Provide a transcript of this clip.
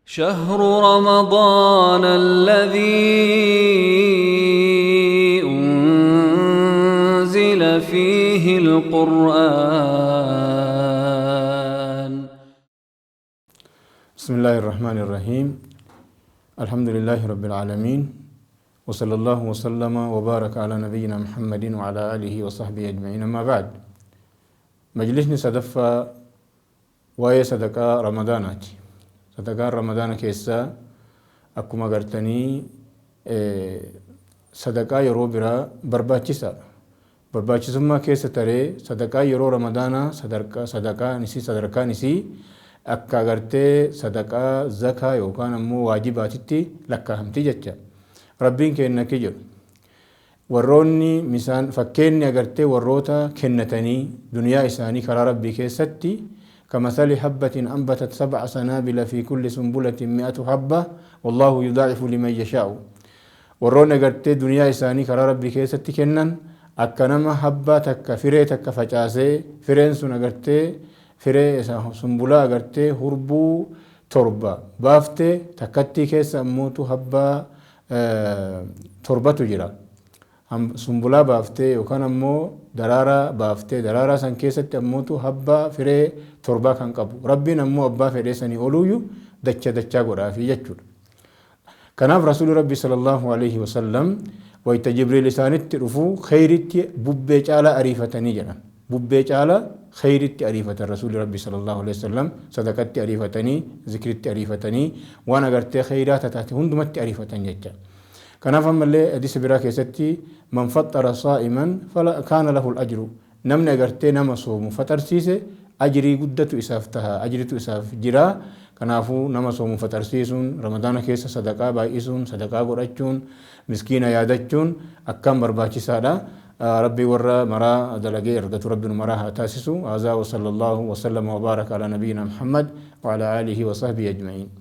شهر رمضان الذي أنزل فيه القرآن. بسم الله الرحمن الرحيم. الحمد لله رب العالمين، وصلى الله وسلم وبارك على نبينا محمد وعلى آله وصحبه أجمعين. أما بعد، مجلسني صدفة وهي صدقة رمضانات. صدقة رمضان كيسا أكما قرتني صدقة يرو برا برباچسا برباچسما كيسا تري صدقة يرو رمضان صدقة نسي akka gartee sadaqaa zakaa yookaan ammoo waajibaatitti lakkaa'amti jecha. Rabbiin kenna ki jedhu warroonni misaan fakkeenni agartee warroota kennatanii duniyaa isaanii karaa rabbii keessatti كمثل حبة أنبتت 7 سنابل في كل سنبلة 100 حبة والله يضاعف لمن يشاء. warroonni agartee duniyaa isaanii karaa rabbii keessatti kennan akka nama habbaa takka firee takka facaasee fireen sun agartee firee sumbulaa agartee hurbuu 7 baaftee takkattii keessa ammootu habbaa 7tu jira. Sumbulaa baaftee yookaan ammoo daraaraa baaftee daraaraa san keessatti ammootu habbaa firee 7 kan qabu. Rabbiin ammoo abbaa fedhee sanii oluyyuu dachaa godhaafi jechuudha. Kanaaf rasuulli rabbii sallallahu alaihi wasallam wayita Jibriil isaanitti dhufu khayritti bubbee caalaa ariifatanii jedhan. bubbee caalaa khayritti ariifatan rasuulli rabbii sallallahu alaihi wasallam sadaqatti ariifatanii zikritti ariifatanii waan agartee khayraa taate hundumatti ariifatan jecha. Kanaaf ammallee hadiisa biraa keessatti man faxxara saa'iman kaana lahu al-ajru, namni agartee nama soomu faxarsiise ajrii guddatu isaaf taha, ajritu isaaf jira. Kanaafuu nama soomu faxarsiisuun ramadaana keessa sadaqaa baay'isuun sadaqaa godhachuun miskiina yaadachuun akkam barbaachisaadha. ربي ورا مرا دلقي ارغت ربي مراها تاسسو هذا وصلى الله وسلم وبارك على نبينا محمد وعلى آله وصحبه أجمعين.